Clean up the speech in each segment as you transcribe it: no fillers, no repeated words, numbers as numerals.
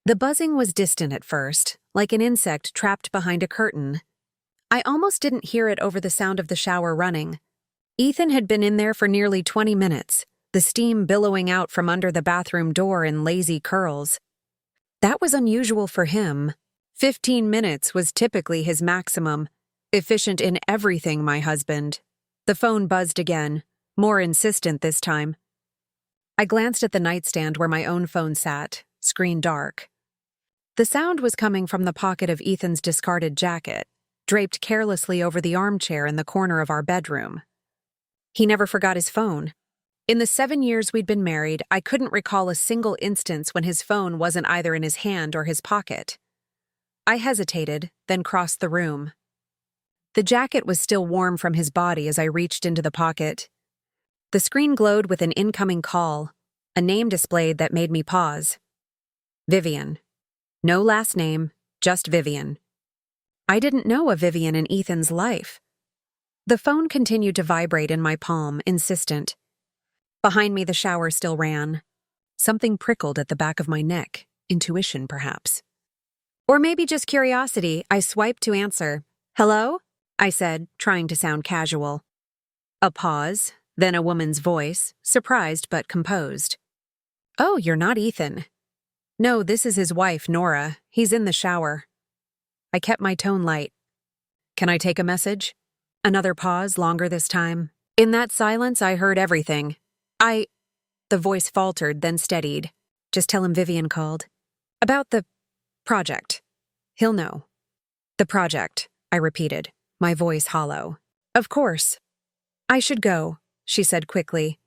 The buzzing was distant at first, like an insect trapped behind a curtain. I almost didn't hear it over the sound of the shower running. Ethan had been in there for nearly 20 minutes, the steam billowing out from under the bathroom door in lazy curls. That was unusual for him. 15 minutes was typically his maximum. Efficient in everything, my husband. The phone buzzed again, more insistent this time. I glanced at the nightstand where my own phone sat, screen dark. The sound was coming from the pocket of Ethan's discarded jacket, draped carelessly over the armchair in the corner of our bedroom. He never forgot his phone. In the 7 years we'd been married, I couldn't recall a single instance when his phone wasn't either in his hand or his pocket. I hesitated, then crossed the room. The jacket was still warm from his body as I reached into the pocket. The screen glowed with an incoming call, a name displayed that made me pause. Vivian. No last name, just Vivian. I didn't know a Vivian in Ethan's life. The phone continued to vibrate in my palm, insistent. Behind me, the shower still ran. Something prickled at the back of my neck, intuition perhaps. Or maybe just curiosity. I swiped to answer. Hello? I said, trying to sound casual. A pause, then a woman's voice, surprised but composed. Oh, you're not Ethan. No, this is his wife, Nora. He's in the shower. I kept my tone light. Can I take a message? Another pause, longer this time. In that silence, I heard everything. The voice faltered, then steadied. Just tell him Vivian called. About the project. He'll know. The project, I repeated, my voice hollow. Of course. I should go, she said quickly.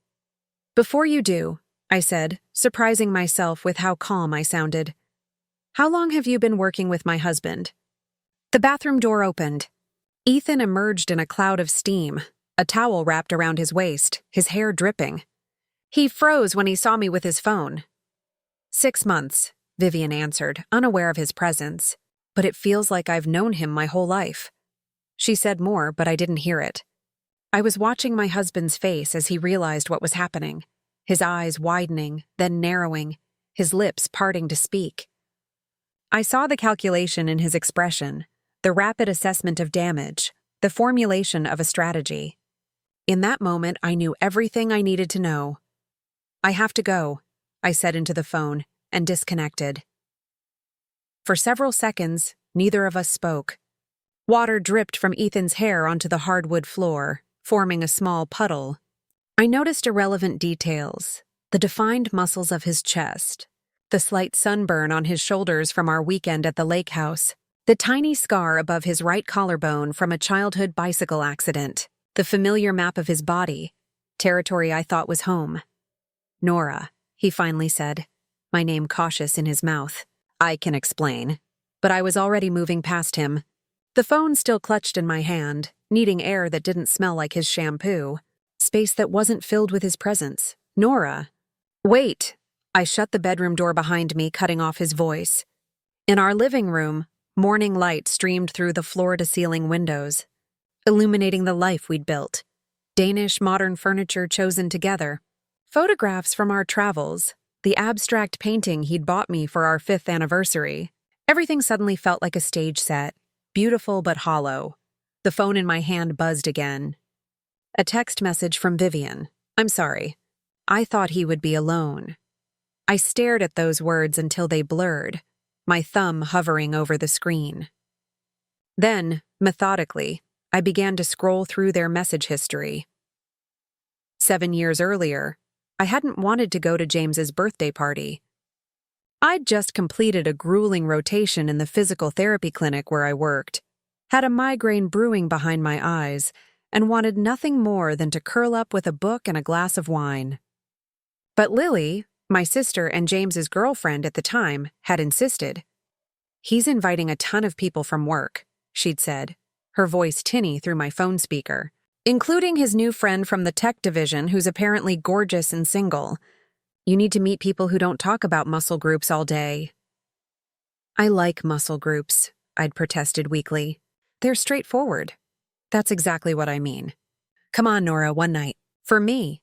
Before you do, I said, surprising myself with how calm I sounded. How long have you been working with my husband? The bathroom door opened. Ethan emerged in a cloud of steam, a towel wrapped around his waist, his hair dripping. He froze when he saw me with his phone. 6 months, Vivian answered, unaware of his presence. But it feels like I've known him my whole life. She said more, but I didn't hear it. I was watching my husband's face as he realized what was happening, his eyes widening, then narrowing, his lips parting to speak. I saw the calculation in his expression, the rapid assessment of damage, the formulation of a strategy. In that moment, I knew everything I needed to know. I have to go, I said into the phone, and disconnected. For several seconds, neither of us spoke. Water dripped from Ethan's hair onto the hardwood floor, forming a small puddle. I noticed irrelevant details, the defined muscles of his chest, the slight sunburn on his shoulders from our weekend at the lake house, the tiny scar above his right collarbone from a childhood bicycle accident, the familiar map of his body, territory I thought was home. Nora, he finally said, my name cautious in his mouth. I can explain. But I was already moving past him. The phone still clutched in my hand, needing air that didn't smell like his shampoo, space that wasn't filled with his presence. Nora. Wait! I shut the bedroom door behind me, cutting off his voice. In our living room, morning light streamed through the floor-to-ceiling windows, illuminating the life we'd built. Danish modern furniture chosen together. Photographs from our travels, the abstract painting he'd bought me for our 5th anniversary. Everything suddenly felt like a stage set, beautiful but hollow. The phone in my hand buzzed again. A text message from Vivian. I'm sorry. I thought he would be alone. I stared at those words until they blurred, my thumb hovering over the screen. Then, methodically, I began to scroll through their message history. 7 years earlier, I hadn't wanted to go to James's birthday party. I'd just completed a grueling rotation in the physical therapy clinic where I worked, had a migraine brewing behind my eyes, and wanted nothing more than to curl up with a book and a glass of wine. But Lily, my sister and James's girlfriend at the time, had insisted. He's inviting a ton of people from work, she'd said, her voice tinny through my phone speaker, including his new friend from the tech division who's apparently gorgeous and single. You need to meet people who don't talk about muscle groups all day. I like muscle groups, I'd protested weakly. They're straightforward. That's exactly what I mean. Come on, Nora, one night. For me.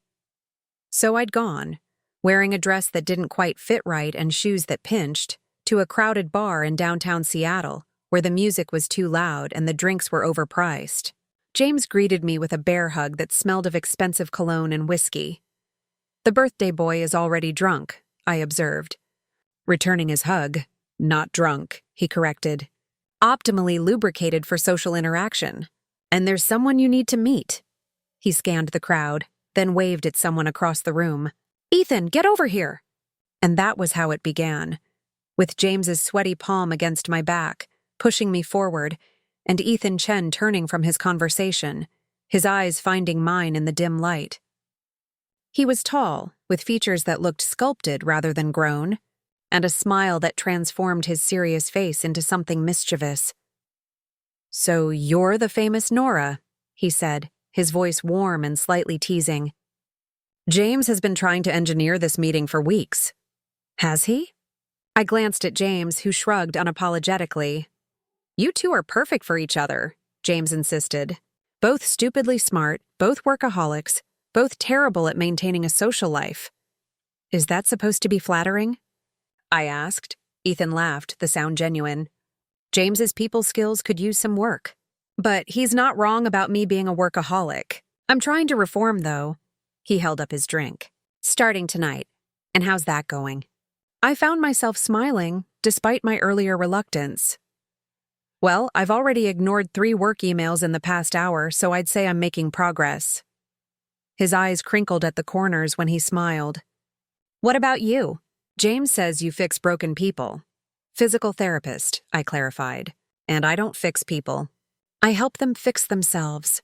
So I'd gone, wearing a dress that didn't quite fit right and shoes that pinched, to a crowded bar in downtown Seattle, where the music was too loud and the drinks were overpriced. James greeted me with a bear hug that smelled of expensive cologne and whiskey. "The birthday boy is already drunk," I observed. Returning his hug. "Not drunk," he corrected. "Optimally lubricated for social interaction. And there's someone you need to meet." He scanned the crowd, then waved at someone across the room. "Ethan, get over here!" And that was how it began, with James's sweaty palm against my back, pushing me forward, and Ethan Chen turning from his conversation, his eyes finding mine in the dim light. He was tall, with features that looked sculpted rather than grown, and a smile that transformed his serious face into something mischievous. "So you're the famous Nora," he said, his voice warm and slightly teasing. "James has been trying to engineer this meeting for weeks." "Has he?" I glanced at James, who shrugged unapologetically. "You two are perfect for each other," James insisted. "Both stupidly smart, both workaholics, both terrible at maintaining a social life." "Is that supposed to be flattering?" I asked. Ethan laughed, the sound genuine. "James's people skills could use some work. But he's not wrong about me being a workaholic. I'm trying to reform, though." He held up his drink. "Starting tonight. And how's that going?" I found myself smiling, despite my earlier reluctance. "Well, I've already ignored 3 work emails in the past hour, so I'd say I'm making progress." His eyes crinkled at the corners when he smiled. "What about you?" "James says you fix broken people." "Physical therapist," I clarified. "And I don't fix people. I help them fix themselves."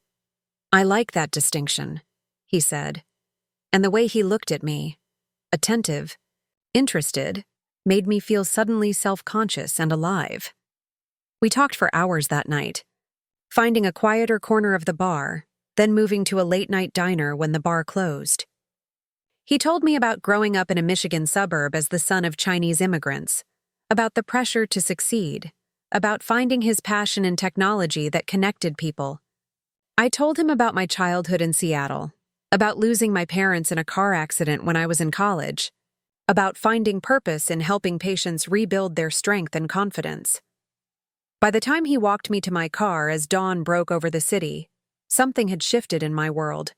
"I like that distinction," he said. And the way he looked at me, attentive, interested, made me feel suddenly self-conscious and alive. We talked for hours that night, finding a quieter corner of the bar, then moving to a late-night diner when the bar closed. He told me about growing up in a Michigan suburb as the son of Chinese immigrants, about the pressure to succeed, about finding his passion in technology that connected people. I told him about my childhood in Seattle, about losing my parents in a car accident when I was in college, about finding purpose in helping patients rebuild their strength and confidence. By the time he walked me to my car as dawn broke over the city, something had shifted in my world.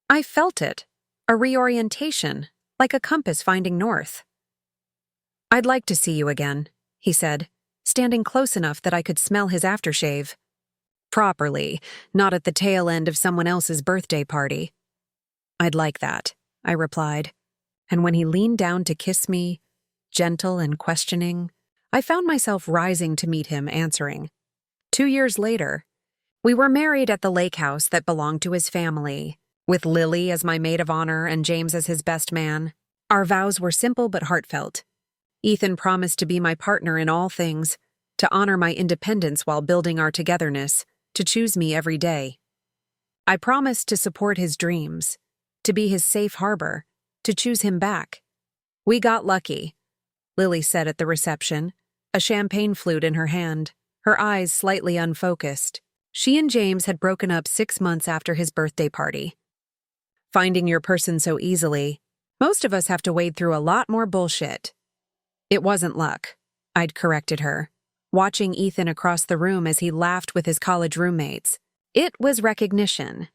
I felt it, a reorientation, like a compass finding north. "I'd like to see you again," he said, standing close enough that I could smell his aftershave. "Properly, not at the tail end of someone else's birthday party." "I'd like that," I replied. And when he leaned down to kiss me, gentle and questioning, I found myself rising to meet him, answering. 2 years later, we were married at the lake house that belonged to his family, with Lily as my maid of honor and James as his best man. Our vows were simple but heartfelt. Ethan promised to be my partner in all things, to honor my independence while building our togetherness, to choose me every day. I promised to support his dreams, to be his safe harbor, to choose him back. We got lucky, Lily said at the reception, a champagne flute in her hand, her eyes slightly unfocused. She and James had broken up 6 months after his birthday party. "Finding your person so easily, most of us have to wade through a lot more bullshit." "It wasn't luck," I'd corrected her, watching Ethan across the room as he laughed with his college roommates. "It was recognition."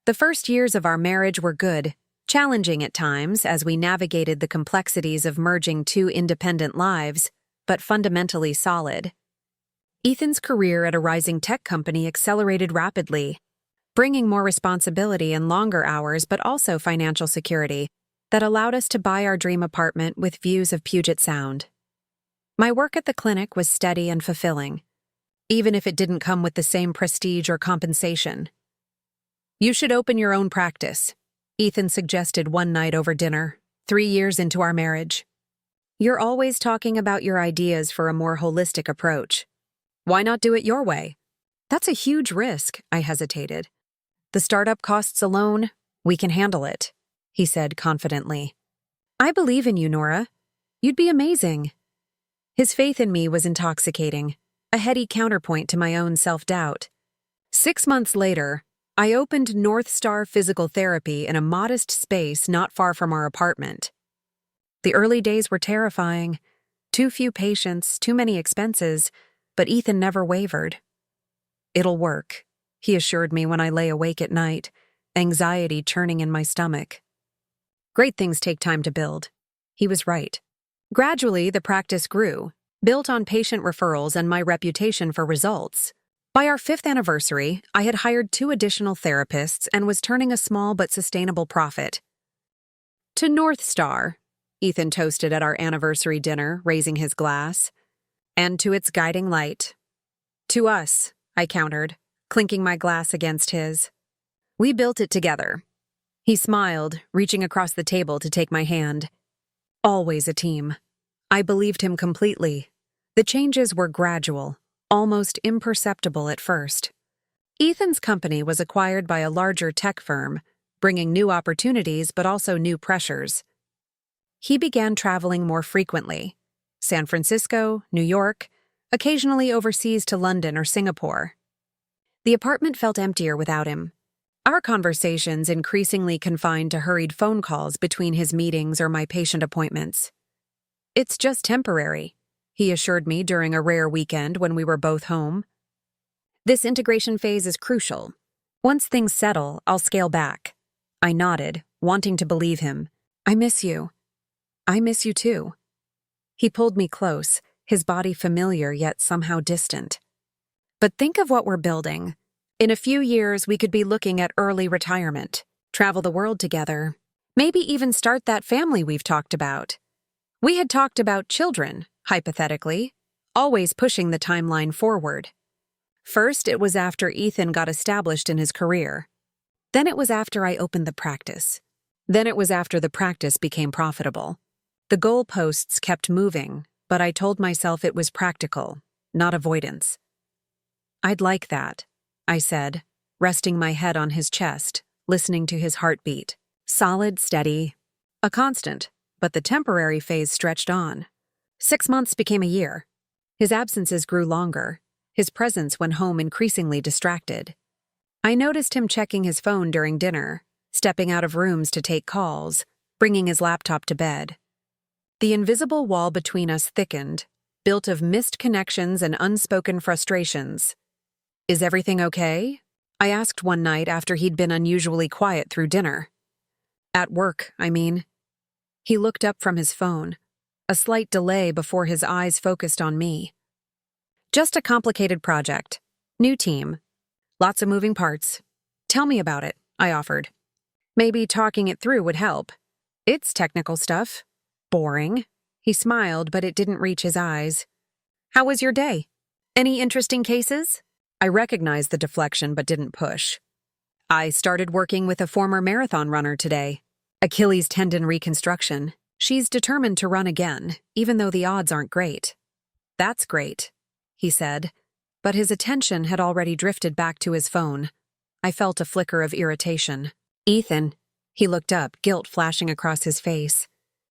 The first years of our marriage were good, challenging at times as we navigated the complexities of merging 2 independent lives, but fundamentally solid. Ethan's career at a rising tech company accelerated rapidly, bringing more responsibility and longer hours but also financial security that allowed us to buy our dream apartment with views of Puget Sound. My work at the clinic was steady and fulfilling, even if it didn't come with the same prestige or compensation. "You should open your own practice," Ethan suggested one night over dinner, 3 years into our marriage. "You're always talking about your ideas for a more holistic approach. Why not do it your way?" "That's a huge risk," I hesitated. "The startup costs alone, we can handle it," he said confidently. "I believe in you, Nora. You'd be amazing." His faith in me was intoxicating, a heady counterpoint to my own self-doubt. 6 months later, I opened North Star Physical Therapy in a modest space not far from our apartment. The early days were terrifying. Too few patients, too many expenses, but Ethan never wavered. "It'll work," he assured me when I lay awake at night, anxiety churning in my stomach. Great things take time to build. He was right. Gradually, the practice grew, built on patient referrals and my reputation for results. By our 5th anniversary, I had hired 2 additional therapists and was turning a small but sustainable profit. "To North Star," Ethan toasted at our anniversary dinner, raising his glass. "And to its guiding light." "To us," I countered, clinking my glass against his. "We built it together." He smiled, reaching across the table to take my hand. Always a team. I believed him completely. The changes were gradual, almost imperceptible at first. Ethan's company was acquired by a larger tech firm, bringing new opportunities but also new pressures. He began traveling more frequently. San Francisco, New York, occasionally overseas to London or Singapore. The apartment felt emptier without him. Our conversations increasingly confined to hurried phone calls between his meetings or my patient appointments. "It's just temporary," he assured me during a rare weekend when we were both home. "This integration phase is crucial. Once things settle, I'll scale back." I nodded, wanting to believe him. "I miss you." "I miss you too." He pulled me close, his body familiar yet somehow distant. "But think of what we're building. In a few years, we could be looking at early retirement, travel the world together, maybe even start that family we've talked about." We had talked about children, hypothetically, always pushing the timeline forward. First, it was after Ethan got established in his career. Then it was after I opened the practice. Then it was after the practice became profitable. The goalposts kept moving, but I told myself it was practical, not avoidance. "I'd like that," I said, resting my head on his chest, listening to his heartbeat. Solid, steady, a constant, but the temporary phase stretched on. 6 months became a year. His absences grew longer, his presence when home increasingly distracted. I noticed him checking his phone during dinner, stepping out of rooms to take calls, bringing his laptop to bed. The invisible wall between us thickened, built of missed connections and unspoken frustrations. "Is everything okay?" I asked one night after he'd been unusually quiet through dinner. "At work, I mean." He looked up from his phone, a slight delay before his eyes focused on me. "Just a complicated project. New team. Lots of moving parts. Tell me about it," I offered. "Maybe talking it through would help. It's technical stuff. Boring." He smiled, but it didn't reach his eyes. "How was your day? Any interesting cases?" I recognized the deflection but didn't push. "I started working with a former marathon runner today. Achilles tendon reconstruction. She's determined to run again, even though the odds aren't great." "That's great," he said, but his attention had already drifted back to his phone. I felt a flicker of irritation. "Ethan." He looked up, guilt flashing across his face.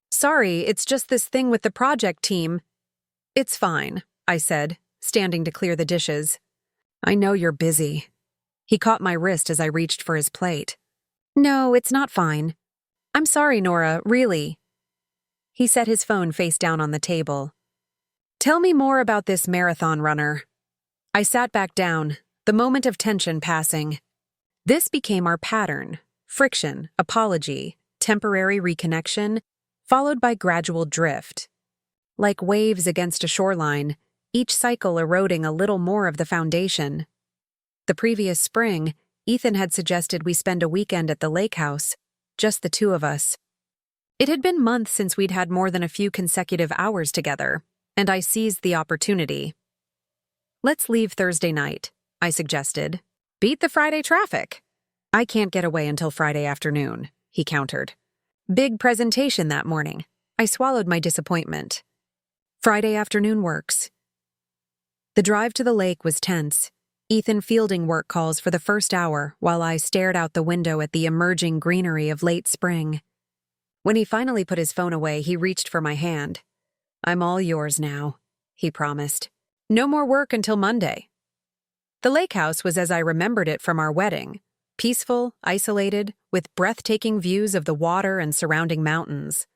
"Sorry, it's just this thing with the project team." "It's fine," I said, standing to clear the dishes. "I know you're busy." He caught my wrist as I reached for his plate. "No, it's not fine. I'm sorry, Nora, really." He set his phone face down on the table. "Tell me more about this marathon runner." I sat back down, the moment of tension passing. This became our pattern: friction, apology, temporary reconnection, followed by gradual drift. Like waves against a shoreline, each cycle eroding a little more of the foundation. The previous spring, Ethan had suggested we spend a weekend at the lake house, just the 2 of us. It had been months since we'd had more than a few consecutive hours together, and I seized the opportunity. "Let's leave Thursday night," I suggested. "Beat the Friday traffic." "I can't get away until Friday afternoon," he countered. "Big presentation that morning." I swallowed my disappointment. "Friday afternoon works." The drive to the lake was tense, Ethan fielding work calls for the first hour while I stared out the window at the emerging greenery of late spring. When he finally put his phone away, he reached for my hand. "I'm all yours now," he promised. "No more work until Monday." The lake house was as I remembered it from our wedding, peaceful, isolated, with breathtaking views of the water and surrounding mountains.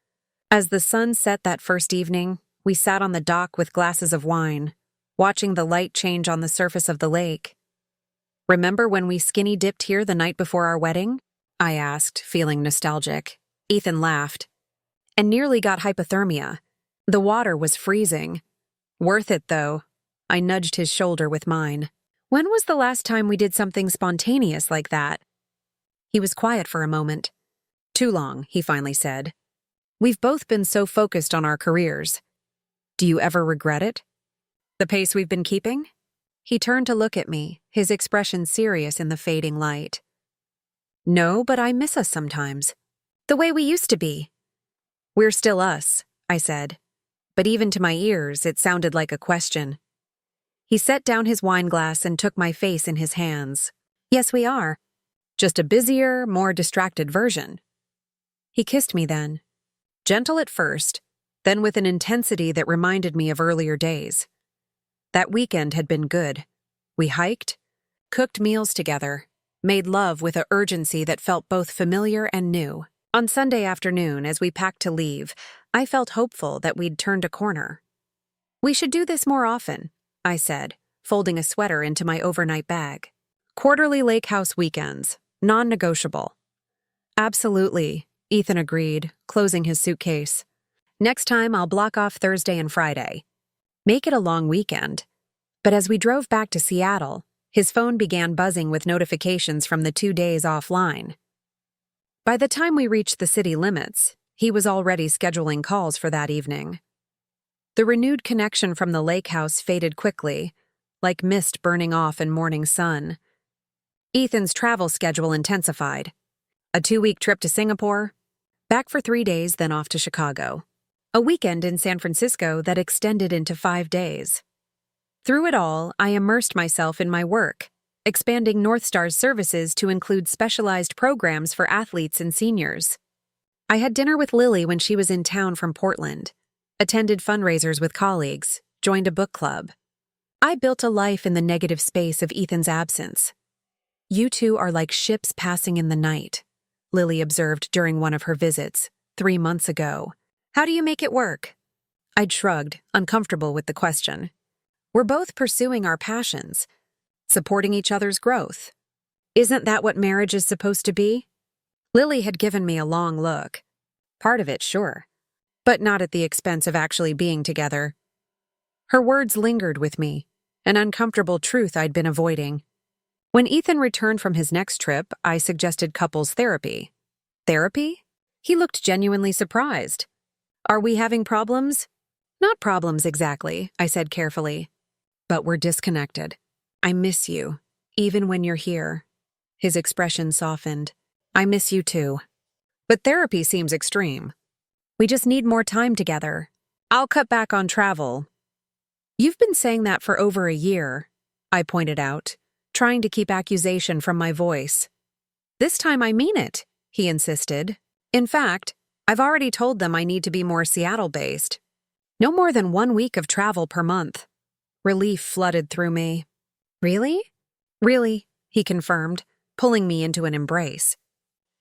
As the sun set that first evening, We sat on the dock with glasses of wine, watching the light change on the surface of the lake. "Remember when we skinny dipped here the night before our wedding?" I asked, feeling nostalgic. Ethan laughed. "And nearly got hypothermia. The water was freezing. Worth it, though." I nudged his shoulder with mine. "When was the last time we did something spontaneous like that?" He was quiet for a moment. "Too long," he finally said. "We've both been so focused on our careers. Do you ever regret it? The pace we've been keeping?" He turned to look at me, his expression serious in the fading light. "No, but I miss us sometimes. The way we used to be." "We're still us," I said. But even to my ears, it sounded like a question. He set down his wine glass and took my face in his hands. "Yes, we are. Just a busier, more distracted version." He kissed me then. Gentle at first, then with an intensity that reminded me of earlier days. That weekend had been good. We hiked, cooked meals together, made love with an urgency that felt both familiar and new. On Sunday afternoon, as we packed to leave, I felt hopeful that we'd turned a corner. "We should do this more often," I said, folding a sweater into my overnight bag. "Quarterly lake house weekends, non-negotiable." "Absolutely," Ethan agreed, closing his suitcase. "Next time I'll block off Thursday and Friday. Make it a long weekend." But as we drove back to Seattle, his phone began buzzing with notifications from the 2 days offline. By the time we reached the city limits, he was already scheduling calls for that evening. The renewed connection from the lake house faded quickly, like mist burning off in morning sun. Ethan's travel schedule intensified. A 2-week trip to Singapore, back for 3 days, then off to Chicago. A weekend in San Francisco that extended into 5 days. Through it all, I immersed myself in my work, expanding North Star's services to include specialized programs for athletes and seniors. I had dinner with Lily when she was in town from Portland, attended fundraisers with colleagues, joined a book club. I built a life in the negative space of Ethan's absence. "You two are like ships passing in the night," Lily observed during one of her visits, 3 months ago. "How do you make it work?" I'd shrugged, uncomfortable with the question. "We're both pursuing our passions, supporting each other's growth. Isn't that what marriage is supposed to be?" Lily had given me a long look. "Part of it, sure. But not at the expense of actually being together." Her words lingered with me, an uncomfortable truth I'd been avoiding. When Ethan returned from his next trip, I suggested couples therapy. "Therapy?" He looked genuinely surprised. "Are we having problems?" "Not problems exactly," I said carefully. "But we're disconnected. I miss you, even when you're here." His expression softened. "I miss you too. But therapy seems extreme. We just need more time together. I'll cut back on travel." "You've been saying that for over a year," I pointed out, trying to keep accusation from my voice. "This time I mean it," he insisted. "In fact, I've already told them I need to be more Seattle-based. No more than 1 week of travel per month." Relief flooded through me. "Really?" "Really," he confirmed, pulling me into an embrace.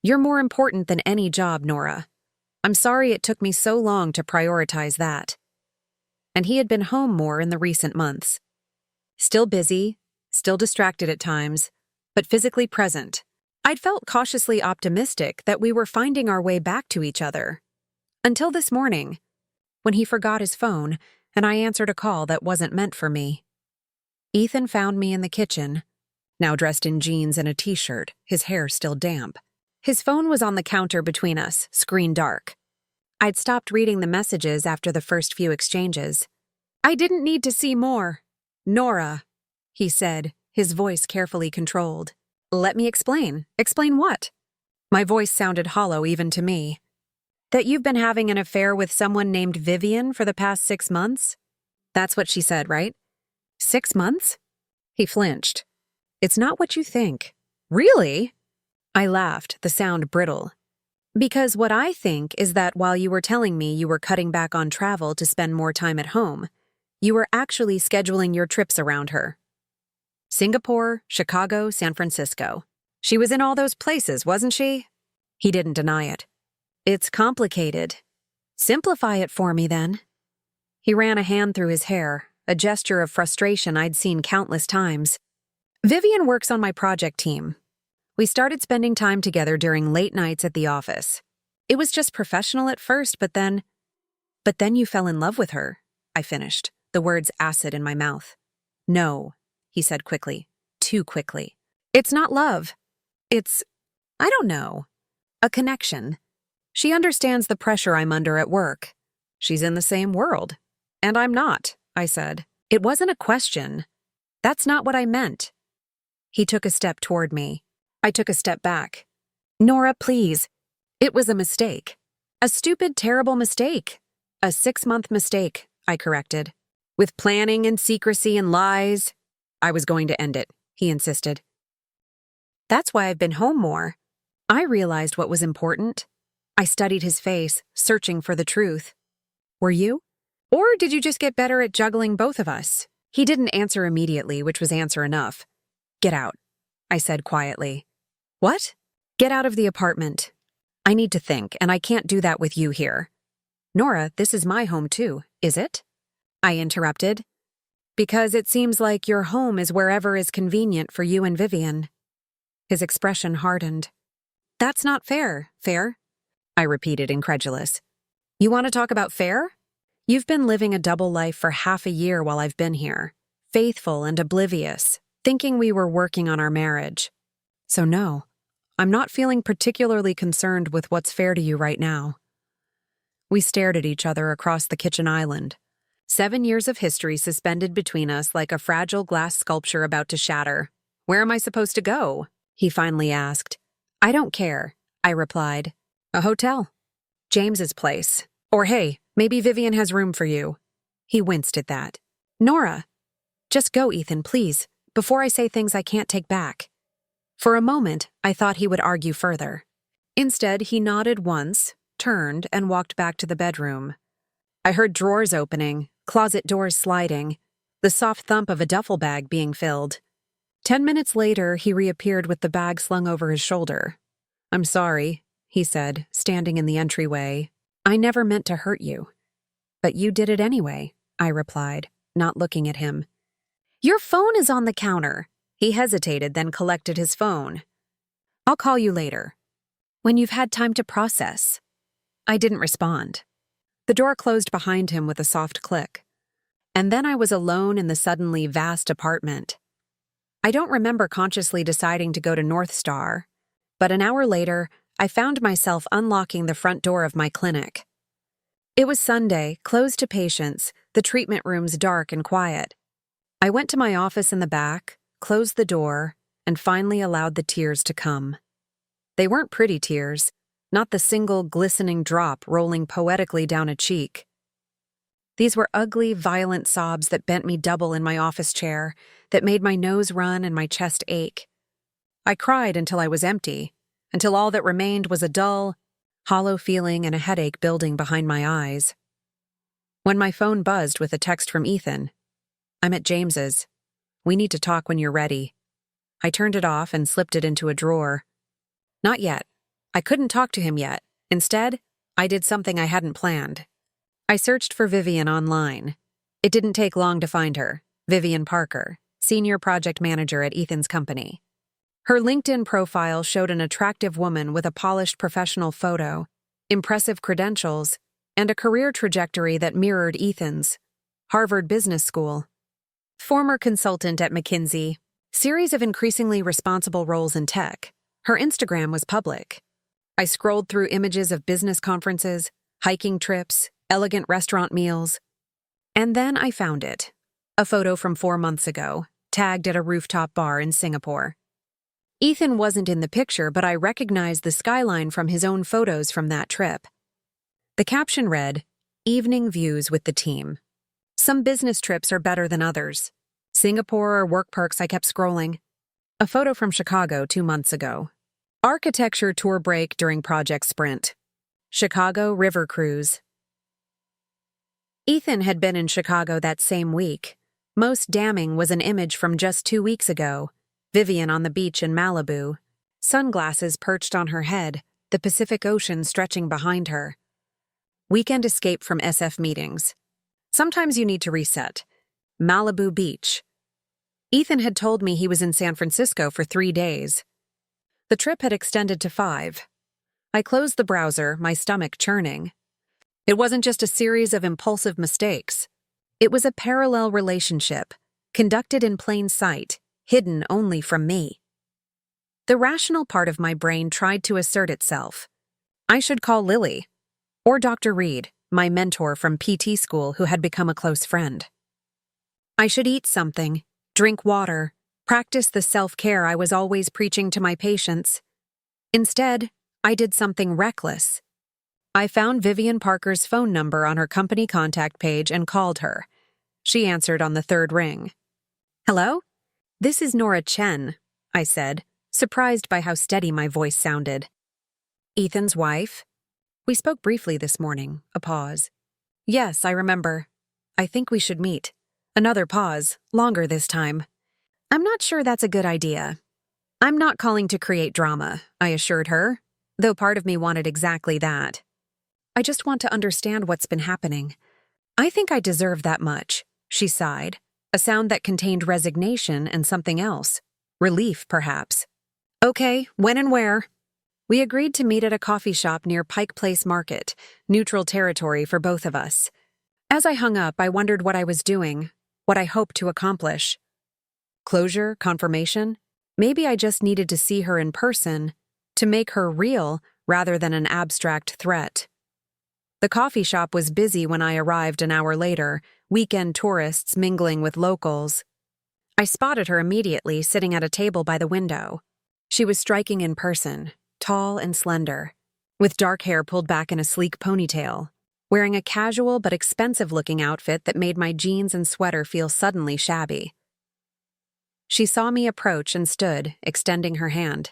"You're more important than any job, Nora. I'm sorry it took me so long to prioritize that." And he had been home more in the recent months. Still busy, still distracted at times, but physically present. I'd felt cautiously optimistic that we were finding our way back to each other. Until this morning, when he forgot his phone and I answered a call that wasn't meant for me. Ethan found me in the kitchen, now dressed in jeans and a t-shirt, his hair still damp. His phone was on the counter between us, screen dark. I'd stopped reading the messages after the first few exchanges. "I didn't need to see more. Nora," he said, his voice carefully controlled. "Let me explain." "Explain what?" My voice sounded hollow even to me. "That you've been having an affair with someone named Vivian for the past 6 months? That's what she said, right?" 6 months? He flinched. "It's not what you think." "Really?" I laughed, the sound brittle. "Because what I think is that while you were telling me you were cutting back on travel to spend more time at home, you were actually scheduling your trips around her. Singapore, Chicago, San Francisco. She was in all those places, wasn't she?" He didn't deny it. "It's complicated." "Simplify it for me, then." He ran a hand through his hair, a gesture of frustration I'd seen countless times. Vivian works on my project team. We started spending time together during late nights at the office. It was just professional at first, but then you fell in love with her, I finished, the words acid in my mouth. No, he said quickly, too quickly. It's not love. It's, I don't know, a connection. She understands the pressure I'm under at work. She's in the same world. And I'm not, I said. It wasn't a question. That's not what I meant. He took a step toward me. I took a step back. Nora, please. It was a mistake. A stupid, terrible mistake. A 6-month mistake, I corrected. With planning and secrecy and lies. I was going to end it, he insisted. That's why I've been home more. I realized what was important. I studied his face, searching for the truth. Were you? Or did you just get better at juggling both of us? He didn't answer immediately, which was answer enough. Get out, I said quietly. What? Get out of the apartment. I need to think, and I can't do that with you here. Nora, this is my home too, is it? I interrupted. Because it seems like your home is wherever is convenient for you and Vivian. His expression hardened. That's not fair, fair? I repeated, incredulous. You want to talk about fair? You've been living a double life for half a year while I've been here, faithful and oblivious, thinking we were working on our marriage. So no, I'm not feeling particularly concerned with what's fair to you right now. We stared at each other across the kitchen island. 7 years of history suspended between us like a fragile glass sculpture about to shatter. Where am I supposed to go? He finally asked. I don't care, I replied. A hotel. James's place. Or hey, maybe Vivian has room for you. He winced at that. Nora. Just go, Ethan, please, before I say things I can't take back. For a moment, I thought he would argue further. Instead, he nodded once, turned, and walked back to the bedroom. I heard drawers opening, closet doors sliding, the soft thump of a duffel bag being filled. 10 minutes later, he reappeared with the bag slung over his shoulder. I'm sorry, he said, standing in the entryway. I never meant to hurt you. But you did it anyway, I replied, not looking at him. Your phone is on the counter. He hesitated, then collected his phone. I'll call you later. When you've had time to process. I didn't respond. The door closed behind him with a soft click. And then I was alone in the suddenly vast apartment. I don't remember consciously deciding to go to North Star, but an hour later, I found myself unlocking the front door of my clinic. It was Sunday, closed to patients, the treatment rooms dark and quiet. I went to my office in the back, closed the door, and finally allowed the tears to come. They weren't pretty tears, not the single glistening drop rolling poetically down a cheek. These were ugly, violent sobs that bent me double in my office chair, that made my nose run and my chest ache. I cried until I was empty, until all that remained was a dull, hollow feeling and a headache building behind my eyes. When my phone buzzed with a text from Ethan, I'm at James's. We need to talk when you're ready. I turned it off and slipped it into a drawer. Not yet. I couldn't talk to him yet. Instead, I did something I hadn't planned. I searched for Vivian online. It didn't take long to find her. Vivian Parker, senior project manager at Ethan's company. Her LinkedIn profile showed an attractive woman with a polished professional photo, impressive credentials, and a career trajectory that mirrored Ethan's. Harvard Business School. Former consultant at McKinsey. Series of increasingly responsible roles in tech. Her Instagram was public. I scrolled through images of business conferences, hiking trips, elegant restaurant meals. And then I found it. A photo from 4 months ago, tagged at a rooftop bar in Singapore. Ethan wasn't in the picture, but I recognized the skyline from his own photos from that trip. The caption read, "Evening views with the team." Some business trips are better than others. Singapore or work perks, I kept scrolling. A photo from Chicago 2 months ago. Architecture tour break during Project Sprint. Chicago River Cruise. Ethan had been in Chicago that same week. Most damning was an image from just 2 weeks ago. Vivian on the beach in Malibu. Sunglasses perched on her head, the Pacific Ocean stretching behind her. Weekend escape from SF meetings. Sometimes you need to reset. Malibu Beach. Ethan had told me he was in San Francisco for 3 days. The trip had extended to 5. I closed the browser, my stomach churning. It wasn't just a series of impulsive mistakes. It was a parallel relationship, conducted in plain sight, hidden only from me. The rational part of my brain tried to assert itself. I should call Lily, or Dr. Reed, my mentor from PT school who had become a close friend. I should eat something, drink water, practice the self-care I was always preaching to my patients. Instead, I did something reckless. I found Vivian Parker's phone number on her company contact page and called her. She answered on the 3rd ring. "Hello? This is Nora Chen," I said, surprised by how steady my voice sounded. "Ethan's wife? We spoke briefly this morning." A pause. "Yes, I remember. I think we should meet." Another pause, longer this time. "I'm not sure that's a good idea." "I'm not calling to create drama," I assured her, though part of me wanted exactly that. "I just want to understand what's been happening." "I think I deserve that much," she sighed, a sound that contained resignation and something else. Relief, perhaps. "Okay, when and where?" We agreed to meet at a coffee shop near Pike Place Market, neutral territory for both of us. As I hung up, I wondered what I was doing, what I hoped to accomplish. Closure, confirmation? Maybe I just needed to see her in person, to make her real rather than an abstract threat. The coffee shop was busy when I arrived an hour later, weekend tourists mingling with locals. I spotted her immediately sitting at a table by the window. She was striking in person, tall and slender, with dark hair pulled back in a sleek ponytail, wearing a casual but expensive-looking outfit that made my jeans and sweater feel suddenly shabby. She saw me approach and stood, extending her hand.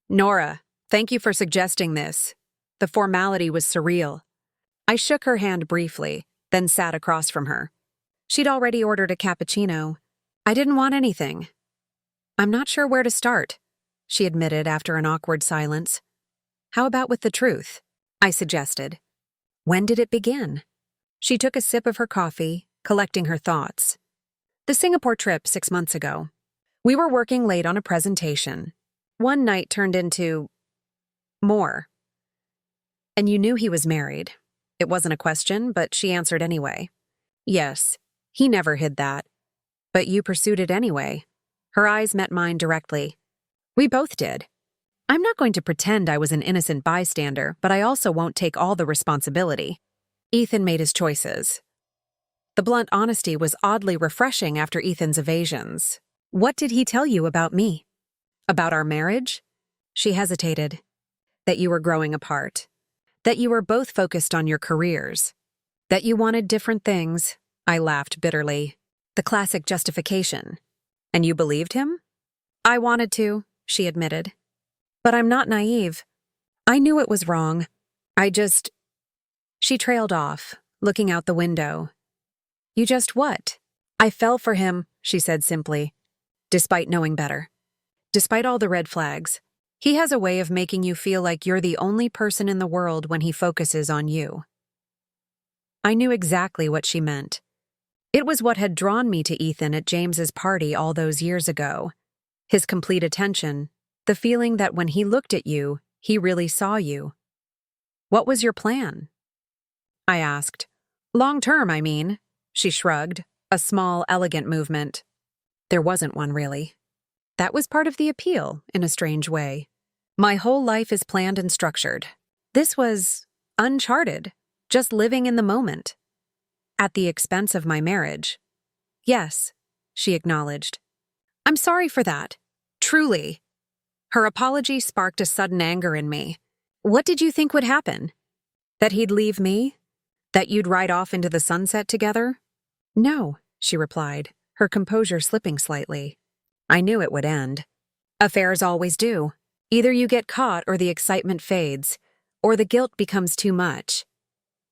"Nora, thank you for suggesting this." The formality was surreal. I shook her hand briefly, then sat across from her. She'd already ordered a cappuccino. I didn't want anything. "I'm not sure where to start," she admitted after an awkward silence. "How about with the truth?" I suggested. "When did it begin?" She took a sip of her coffee, collecting her thoughts. "The Singapore trip 6 months ago. We were working late on a presentation. One night turned into more. And you knew he was married." It wasn't a question, but she answered anyway. "Yes, he never hid that. But you pursued it anyway." Her eyes met mine directly. "We both did. I'm not going to pretend I was an innocent bystander, but I also won't take all the responsibility. Ethan made his choices." The blunt honesty was oddly refreshing after Ethan's evasions. "What did he tell you about me?" "About our marriage?" She hesitated. "That you were growing apart. That you were both focused on your careers. That you wanted different things." I laughed bitterly. The classic justification. "And you believed him?" "I wanted to," she admitted. "But I'm not naive. I knew it was wrong. I just—" She trailed off, looking out the window. "You just what?" "I fell for him," she said simply, despite knowing better. Despite all the red flags. He has a way of making you feel like you're the only person in the world when he focuses on you. I knew exactly what she meant. It was what had drawn me to Ethan at James's party all those years ago. His complete attention, the feeling that when he looked at you, he really saw you. "What was your plan?" I asked. "Long term, I mean." She shrugged, a small, elegant movement. There wasn't one, really. That was part of the appeal, in a strange way. My whole life is planned and structured. This was uncharted, just living in the moment. At the expense of my marriage. "Yes," she acknowledged. "I'm sorry for that. Truly." Her apology sparked a sudden anger in me. "What did you think would happen? That he'd leave me? That you'd ride off into the sunset together?" "No," she replied, her composure slipping slightly. "I knew it would end. Affairs always do. Either you get caught or the excitement fades, or the guilt becomes too much."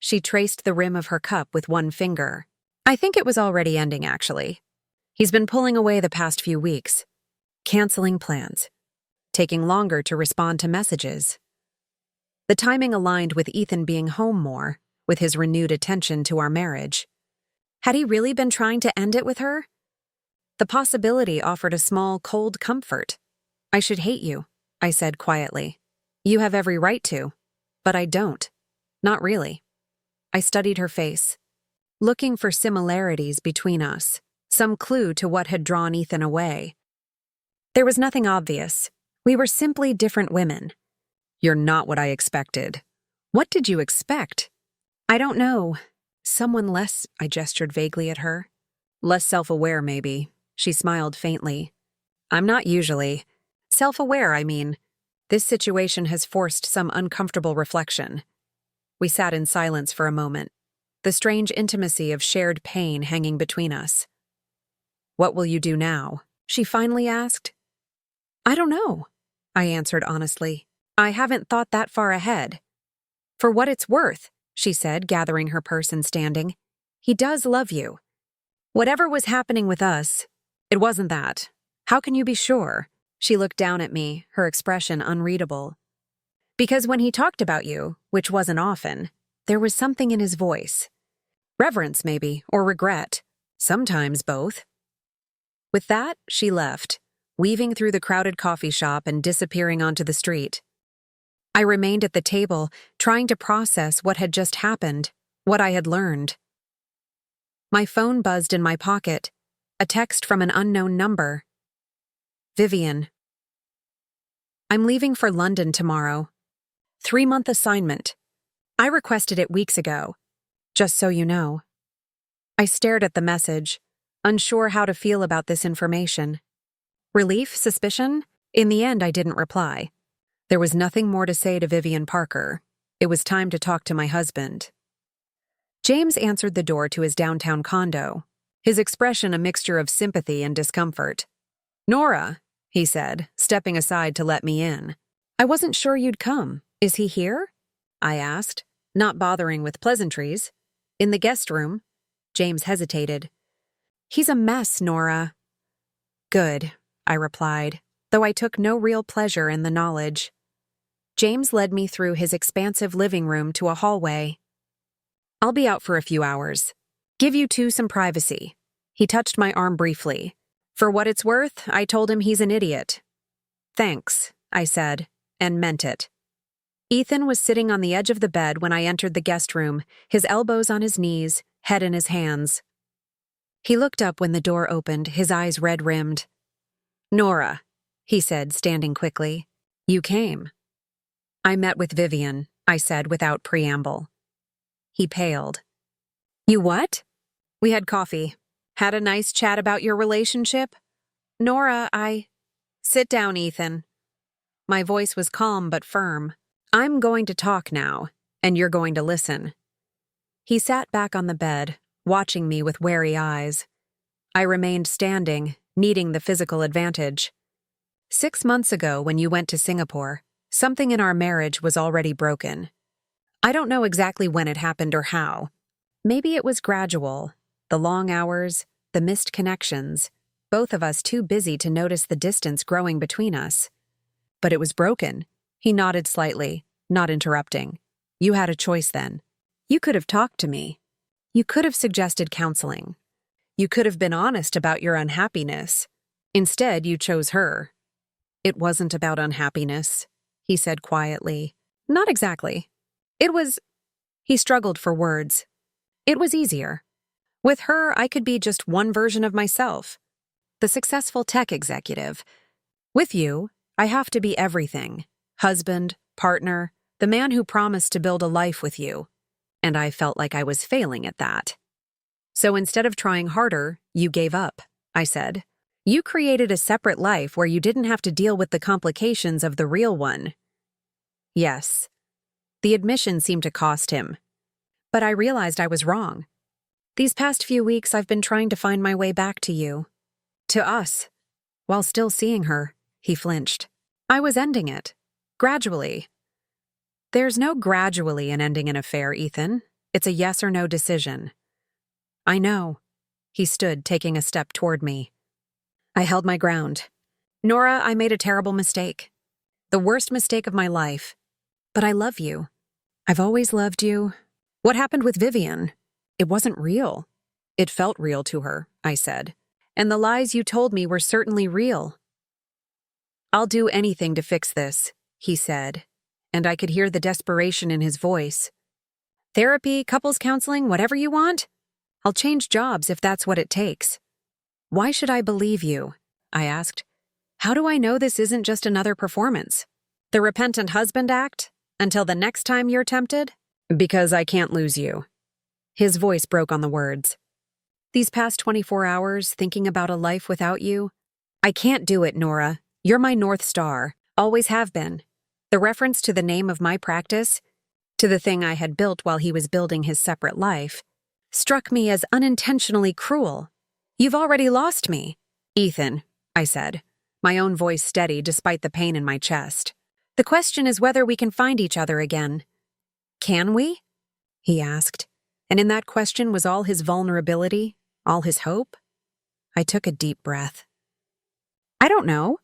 She traced the rim of her cup with one finger. "I think it was already ending, actually. He's been pulling away the past few weeks, canceling plans, taking longer to respond to messages." The timing aligned with Ethan being home more, with his renewed attention to our marriage. Had he really been trying to end it with her? The possibility offered a small, cold comfort. I should hate you, I said quietly. You have every right to. But I don't. Not really. I studied her face, looking for similarities between us, some clue to what had drawn Ethan away. There was nothing obvious. We were simply different women. You're not what I expected. What did you expect? I don't know. Someone less, I gestured vaguely at her. Less self-aware, maybe. She smiled faintly. I'm not usually. Self-aware, I mean. This situation has forced some uncomfortable reflection. We sat in silence for a moment, the strange intimacy of shared pain hanging between us. What will you do now? She finally asked. I don't know, I answered honestly. I haven't thought that far ahead. For what it's worth, she said, gathering her purse and standing. He does love you. Whatever was happening with us, it wasn't that. How can you be sure? She looked down at me, her expression unreadable. Because when he talked about you, which wasn't often, there was something in his voice. Reverence, maybe, or regret. Sometimes both. With that, she left, weaving through the crowded coffee shop and disappearing onto the street. I remained at the table, trying to process what had just happened, what I had learned. My phone buzzed in my pocket, a text from an unknown number. Vivian. I'm leaving for London tomorrow. 3-month assignment. I requested it weeks ago, just so you know. I stared at the message, unsure how to feel about this information. Relief? Suspicion? In the end, I didn't reply. There was nothing more to say to Vivian Parker. It was time to talk to my husband. James answered the door to his downtown condo, his expression a mixture of sympathy and discomfort. Nora, he said, stepping aside to let me in. I wasn't sure you'd come. Is he here? I asked, not bothering with pleasantries. In the guest room. James hesitated. He's a mess, Nora. Good, I replied, though I took no real pleasure in the knowledge. James led me through his expansive living room to a hallway. I'll be out for a few hours. Give you two some privacy. He touched my arm briefly. For what it's worth, I told him he's an idiot. Thanks, I said, and meant it. Ethan was sitting on the edge of the bed when I entered the guest room, his elbows on his knees, head in his hands. He looked up when the door opened, his eyes red-rimmed. Nora, he said, standing quickly. You came. I met with Vivian, I said without preamble. He paled. You what? We had coffee. Had a nice chat about your relationship? Nora, Sit down, Ethan. My voice was calm but firm. I'm going to talk now, and you're going to listen. He sat back on the bed, watching me with wary eyes. I remained standing, needing the physical advantage. 6 months ago, when you went to Singapore, something in our marriage was already broken. I don't know exactly when it happened or how. Maybe it was gradual. The long hours, the missed connections, both of us too busy to notice the distance growing between us. But it was broken. He nodded slightly, not interrupting. You had a choice then. You could have talked to me. You could have suggested counseling. You could have been honest about your unhappiness. Instead, you chose her. It wasn't about unhappiness, he said quietly. Not exactly. It was... He struggled for words. It was easier. With her, I could be just one version of myself. The successful tech executive. With you, I have to be everything. Husband, partner, the man who promised to build a life with you. And I felt like I was failing at that. So instead of trying harder, you gave up, I said. You created a separate life where you didn't have to deal with the complications of the real one. Yes. The admission seemed to cost him. But I realized I was wrong. These past few weeks I've been trying to find my way back to you. To us. While still seeing her, he flinched. I was ending it. Gradually. There's no gradually in ending an affair, Ethan. It's a yes or no decision. I know. He stood, taking a step toward me. I held my ground. Nora, I made a terrible mistake. The worst mistake of my life. But I love you. I've always loved you. What happened with Vivian? It wasn't real. It felt real to her, I said. And the lies you told me were certainly real. I'll do anything to fix this, he said, and I could hear the desperation in his voice. Therapy, couples counseling, whatever you want? I'll change jobs if that's what it takes. Why should I believe you? I asked. How do I know this isn't just another performance? The repentant husband act? Until the next time you're tempted? Because I can't lose you. His voice broke on the words. These past 24 hours, thinking about a life without you? I can't do it, Nora. You're my North Star. Always have been. The reference to the name of my practice, to the thing I had built while he was building his separate life, struck me as unintentionally cruel. You've already lost me. Ethan, I said, my own voice steady despite the pain in my chest. The question is whether we can find each other again. Can we? He asked. And in that question was all his vulnerability, all his hope? I took a deep breath. I don't know,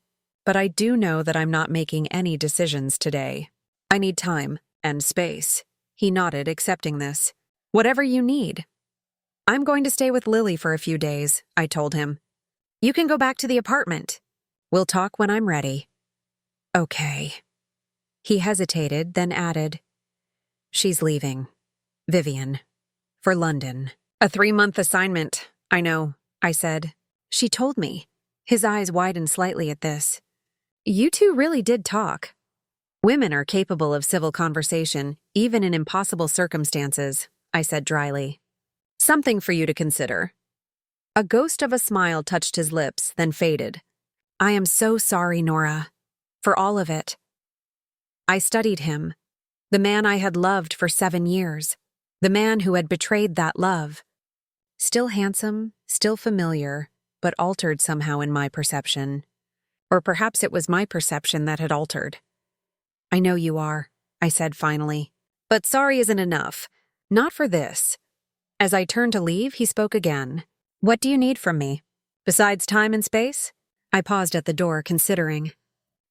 but I do know that I'm not making any decisions today. I need time and space. He nodded, accepting this. Whatever you need. I'm going to stay with Lily for a few days, I told him. You can go back to the apartment. We'll talk when I'm ready. Okay. He hesitated, then added, She's leaving. Vivian. For London. A 3-month assignment, I know, I said. She told me. His eyes widened slightly at this. You two really did talk. Women are capable of civil conversation, even in impossible circumstances, I said dryly. Something for you to consider. A ghost of a smile touched his lips, then faded. I am so sorry, Nora. For all of it. I studied him. The man I had loved for 7 years. The man who had betrayed that love. Still handsome, still familiar, but altered somehow in my perception. Or perhaps it was my perception that had altered. I know you are, I said finally. But sorry isn't enough. Not for this. As I turned to leave, he spoke again. What do you need from me? Besides time and space? I paused at the door, considering.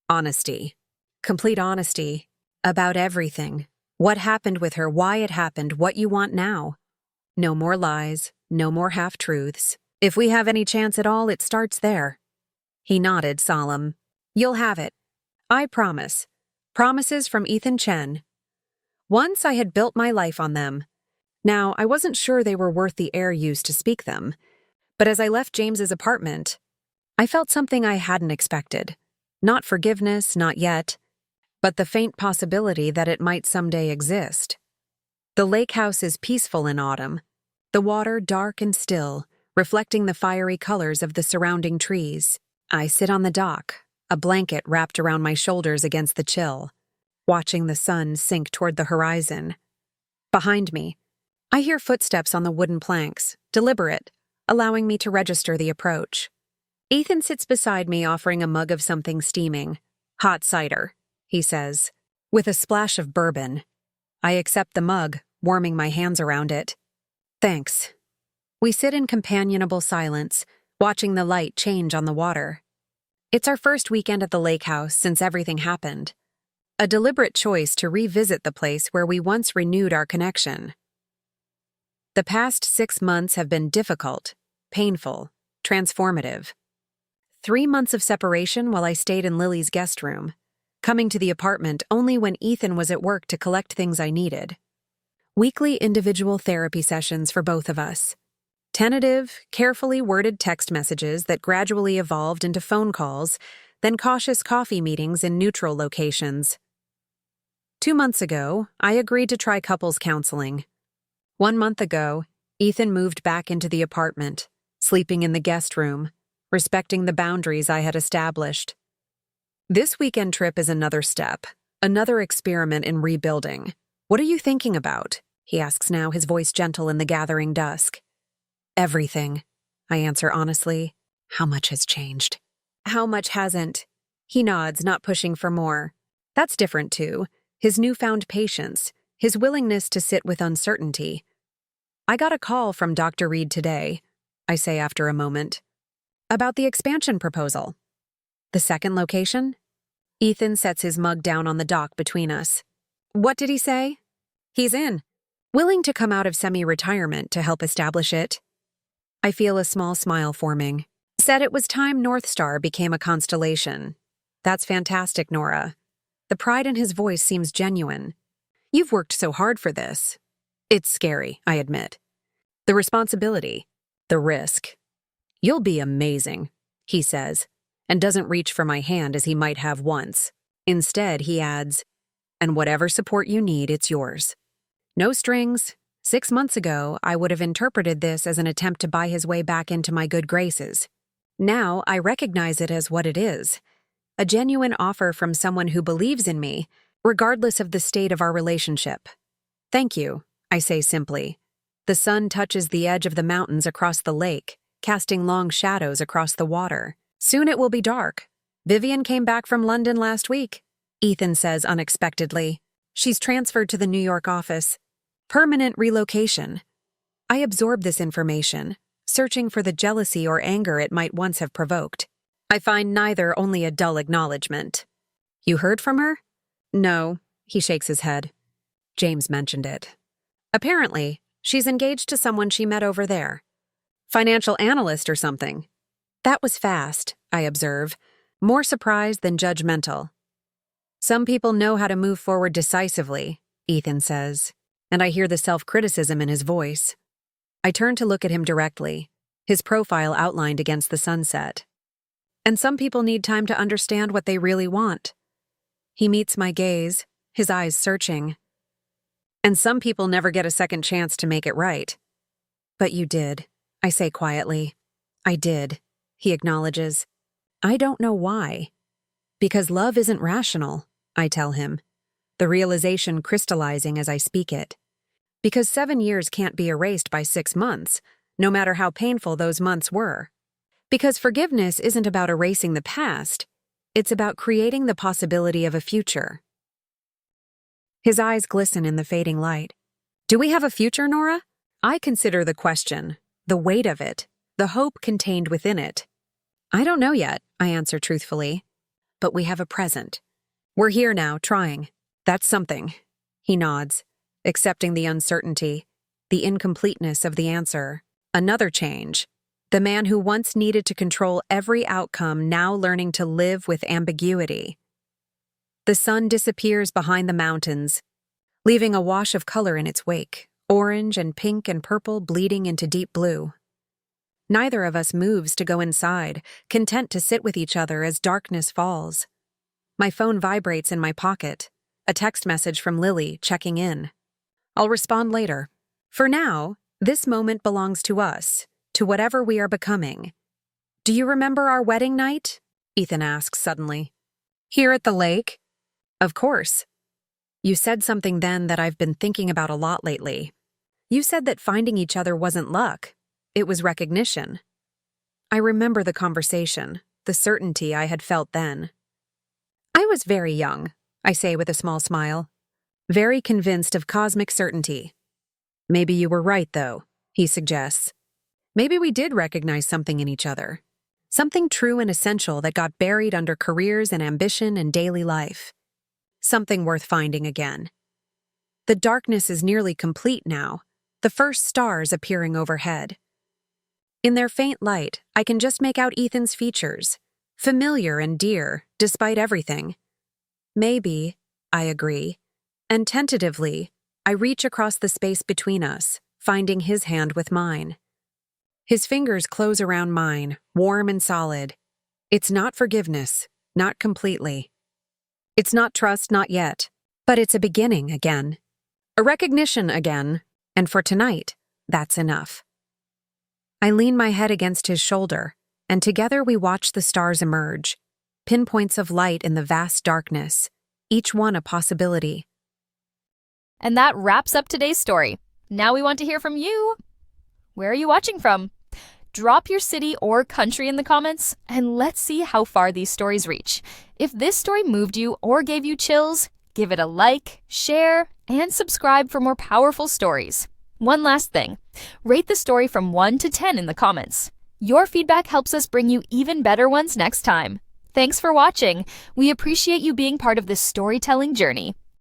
Honesty. Complete honesty. About everything. What happened with her, why it happened, what you want now. No more lies, no more half-truths. If we have any chance at all, it starts there. He nodded, solemn. You'll have it. I promise. Promises from Ethan Chen. Once I had built my life on them. Now, I wasn't sure they were worth the air used to speak them. But as I left James's apartment, I felt something I hadn't expected. Not forgiveness, not yet, but the faint possibility that it might someday exist. The lake house is peaceful in autumn, the water dark and still, reflecting the fiery colors of the surrounding trees. I sit on the dock, a blanket wrapped around my shoulders against the chill, watching the sun sink toward the horizon. Behind me, I hear footsteps on the wooden planks, deliberate, allowing me to register the approach. Ethan sits beside me, offering a mug of something steaming. Hot cider, he says, with a splash of bourbon. I accept the mug, warming my hands around it. Thanks. We sit in companionable silence, watching the light change on the water. It's our first weekend at the lake house since everything happened. A deliberate choice to revisit the place where we once renewed our connection. The past 6 months have been difficult, painful, transformative. 3 months of separation while I stayed in Lily's guest room, coming to the apartment only when Ethan was at work to collect things I needed. Weekly individual therapy sessions for both of us. Tentative, carefully worded text messages that gradually evolved into phone calls, then cautious coffee meetings in neutral locations. 2 months ago, I agreed to try couples counseling. 1 month ago, Ethan moved back into the apartment, sleeping in the guest room, respecting the boundaries I had established. This weekend trip is another step, another experiment in rebuilding. What are you thinking about? He asks now, his voice gentle in the gathering dusk. Everything, I answer honestly. How much has changed? How much hasn't? He nods, not pushing for more. That's different too. His newfound patience, his willingness to sit with uncertainty. I got a call from Dr. Reed today, I say after a moment. About the expansion proposal. The second location? Ethan sets his mug down on the dock between us. What did he say? He's in. Willing to come out of semi-retirement to help establish it. I feel a small smile forming. Said it was time North Star became a constellation. That's fantastic, Nora. The pride in his voice seems genuine. You've worked so hard for this. It's scary, I admit. The responsibility, the risk. You'll be amazing, he says, and doesn't reach for my hand as he might have once. Instead, he adds, and whatever support you need, it's yours. No strings. 6 months ago, I would have interpreted this as an attempt to buy his way back into my good graces. Now, I recognize it as what it is. A genuine offer from someone who believes in me, regardless of the state of our relationship. Thank you, I say simply. The sun touches the edge of the mountains across the lake, casting long shadows across the water. Soon it will be dark. Vivian came back from London last week, Ethan says unexpectedly. She's transferred to the New York office. Permanent relocation. I absorb this information, searching for the jealousy or anger it might once have provoked. I find neither, only a dull acknowledgement. You heard from her? No, he shakes his head. James mentioned it. Apparently, she's engaged to someone she met over there. Financial analyst or something. That was fast, I observe, more surprised than judgmental. Some people know how to move forward decisively, Ethan says, and I hear the self-criticism in his voice. I turn to look at him directly, his profile outlined against the sunset. And some people need time to understand what they really want. He meets my gaze, his eyes searching. And some people never get a second chance to make it right. But you did, I say quietly. I did, he acknowledges. I don't know why. Because love isn't rational, I tell him, the realization crystallizing as I speak it. Because 7 years can't be erased by 6 months, no matter how painful those months were. Because forgiveness isn't about erasing the past, it's about creating the possibility of a future. His eyes glisten in the fading light. Do we have a future, Nora? I consider the question, the weight of it, the hope contained within it. I don't know yet, I answer truthfully. But we have a present. We're here now, trying. That's something. He nods, accepting the uncertainty, the incompleteness of the answer. Another change. The man who once needed to control every outcome now learning to live with ambiguity. The sun disappears behind the mountains, leaving a wash of color in its wake, orange and pink and purple bleeding into deep blue. Neither of us moves to go inside, content to sit with each other as darkness falls. My phone vibrates in my pocket, a text message from Lily checking in. I'll respond later. For now, this moment belongs to us, to whatever we are becoming. Do you remember our wedding night? Ethan asks suddenly. Here at the lake? Of course. You said something then that I've been thinking about a lot lately. You said that finding each other wasn't luck. It was recognition. I remember the conversation, the certainty I had felt then. I was very young, I say with a small smile. Very convinced of cosmic certainty. Maybe you were right, though, he suggests. Maybe we did recognize something in each other. Something true and essential that got buried under careers and ambition and daily life. Something worth finding again. The darkness is nearly complete now, the first stars appearing overhead. In their faint light, I can just make out Ethan's features, familiar and dear, despite everything. Maybe, I agree, and tentatively, I reach across the space between us, finding his hand with mine. His fingers close around mine, warm and solid. It's not forgiveness, not completely. It's not trust, not yet, but it's a beginning again. A recognition again, and for tonight, that's enough. I lean my head against his shoulder, and together we watch the stars emerge, pinpoints of light in the vast darkness, each one a possibility. And that wraps up today's story. Now we want to hear from you. Where are you watching from? Drop your city or country in the comments, and let's see how far these stories reach. If this story moved you or gave you chills, give it a like, share, and subscribe for more powerful stories. One last thing, rate the story from 1 to 10 in the comments. Your feedback helps us bring you even better ones next time. Thanks for watching. We appreciate you being part of this storytelling journey.